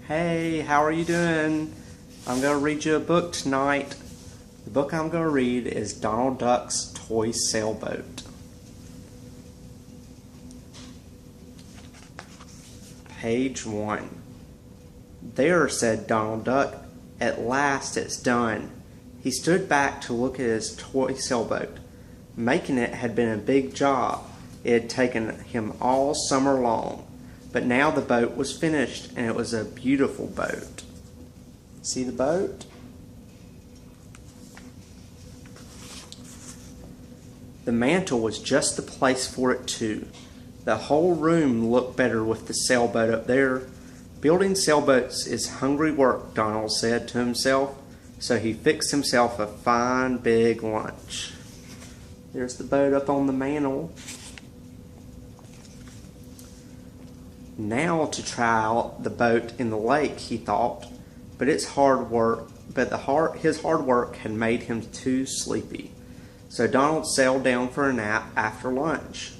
Hey, how are you doing? I'm going to read you a book tonight. The book I'm going to read is Donald Duck's Toy Sailboat. Page 1. There, said Donald Duck. At last it's done. He stood back to look at his toy sailboat. Making it had been a big job. It had taken him all summer long. But now the boat was finished, and it was a beautiful boat. See the boat? The mantel was just the place for it too. The whole room looked better with the sailboat up there. Building sailboats is hungry work, Donald said to himself, so he fixed himself a fine big lunch. There's the boat up on the mantel. Now to try out the boat in the lake, he thought, but it's hard work. But his hard work had made him too sleepy. So Donald sailed down for a nap after lunch.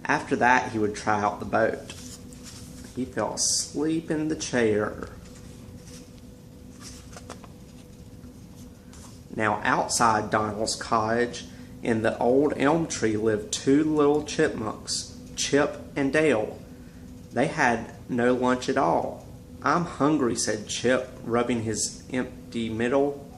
After that, he would try out the boat. He fell asleep in the chair. Now outside Donald's cottage, in the old elm tree, lived two little chipmunks, Chip and Dale. They had no lunch at all. I'm hungry, said Chip, rubbing his empty middle.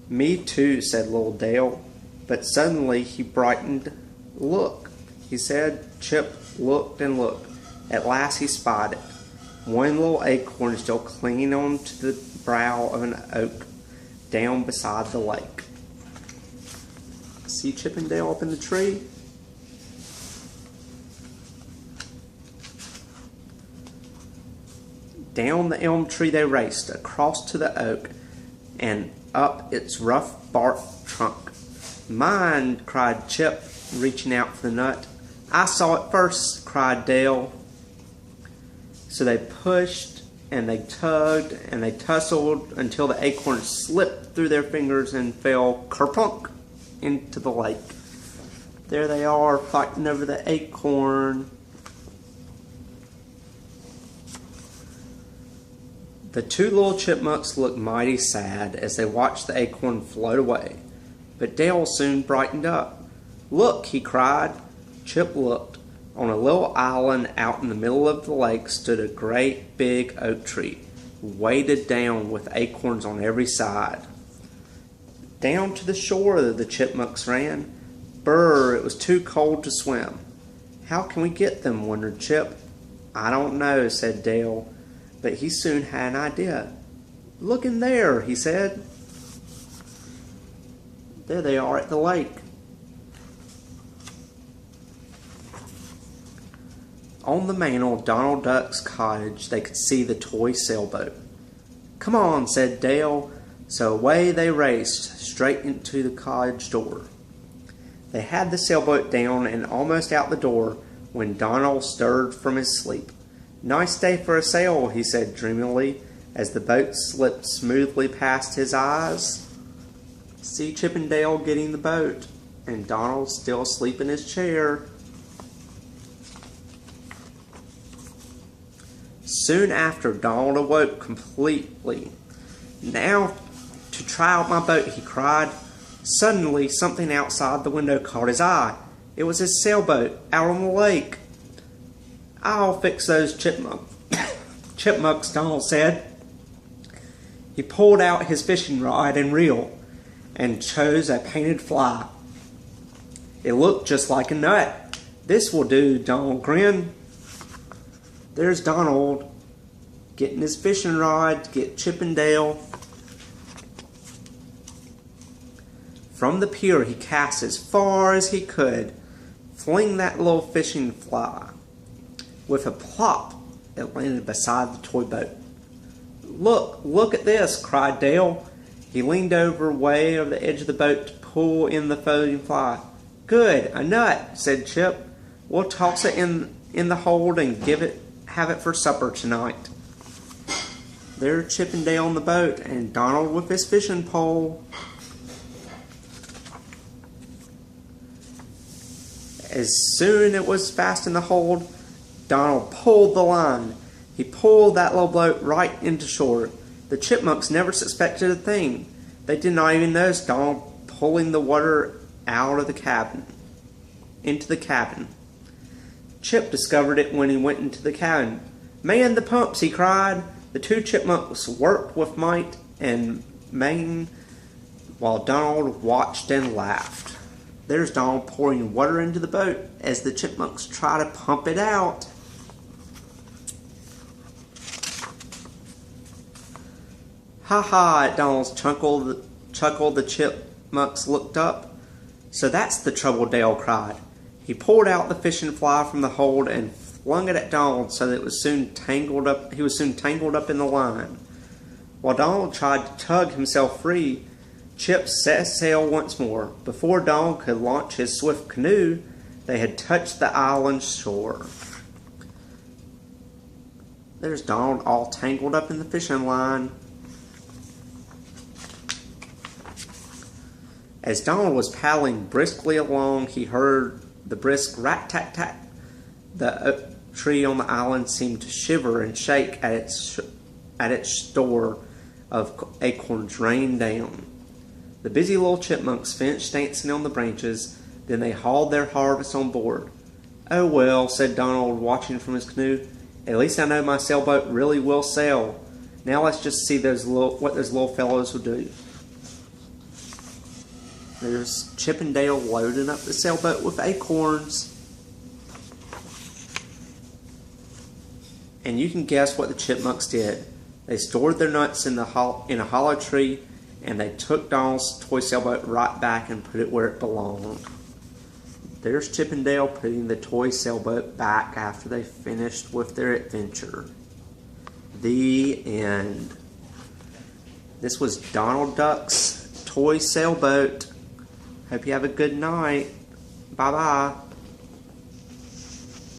Me too, said little Dale. But suddenly he brightened. Look, he said. Chip looked and looked. At last he spied it. One little acorn still clinging on to the brow of an oak down beside the lake. See Chip and Dale up in the tree? Down the elm tree they raced, across to the oak, and up its rough bark trunk. Mine, cried Chip, reaching out for the nut. I saw it first, cried Dale. So they pushed, and they tugged, and they tussled, until the acorn slipped through their fingers and fell kerplunk into the lake. There they are, fighting over the acorn. The two little chipmunks looked mighty sad as they watched the acorn float away. But Dale soon brightened up. Look, he cried. Chip looked. On a little island out in the middle of the lake stood a great big oak tree, weighted down with acorns on every side. Down to the shore the chipmunks ran. Brr, it was too cold to swim. How can we get them, wondered Chip. I don't know, said Dale. But he soon had an idea. Look in there, he said. There they are at the lake. On the mantel of Donald Duck's cottage, they could see the toy sailboat. Come on, said Dale. So away they raced, straight into the cottage door. They had the sailboat down and almost out the door when Donald stirred from his sleep. Nice day for a sail, he said dreamily, as the boat slipped smoothly past his eyes. See Chip and Dale getting the boat, and Donald still asleep in his chair. Soon after, Donald awoke completely. Now to try out my boat, he cried. Suddenly, something outside the window caught his eye. It was his sailboat out on the lake. I'll fix those chipmunks, Donald said. He pulled out his fishing rod and reel and chose a painted fly. It looked just like a nut. This will do, Donald grinned. There's Donald getting his fishing rod to get Chip and Dale. From the pier he cast as far as he could, fling that little fishing fly. With a plop, it landed beside the toy boat. Look at this, cried Dale. He leaned way over the edge of the boat to pull in the floating fly. Good, a nut, said Chip. We'll toss it in the hold and have it for supper tonight. There Chip and Dale on the boat, and Donald with his fishing pole. As soon as it was fast in the hold, Donald pulled the line. He pulled that little boat right into shore. The chipmunks never suspected a thing. They did not even notice Donald pulling the water out of the cabin, into the cabin. Chip discovered it when he went into the cabin. "Man the pumps!" he cried. The two chipmunks worked with might and main while Donald watched and laughed. There's Donald pouring water into the boat as the chipmunks try to pump it out. "Ha ha!" At Donald's chuckle, the chipmunks looked up. "So that's the trouble," Dale cried. He pulled out the fishing fly from the hold and flung it at Donald so that he was soon tangled up in the line. While Donald tried to tug himself free, Chip set sail once more. Before Donald could launch his swift canoe, they had touched the island shore. There's Donald all tangled up in the fishing line. As Donald was paddling briskly along, he heard the brisk rat-tat-tat. The oak tree on the island seemed to shiver and shake at its store of acorns rained down. The busy little chipmunks finished dancing on the branches, then they hauled their harvest on board. "Oh well," said Donald, watching from his canoe. "At least I know my sailboat really will sail. Now let's just see what those little fellows will do." There's Chip and Dale loading up the sailboat with acorns. And you can guess what the chipmunks did. They stored their nuts in a hollow tree, and they took Donald's toy sailboat right back and put it where it belonged. There's Chip and Dale putting the toy sailboat back after they finished with their adventure. The end. This was Donald Duck's toy sailboat. Hope you have a good night. Bye-bye.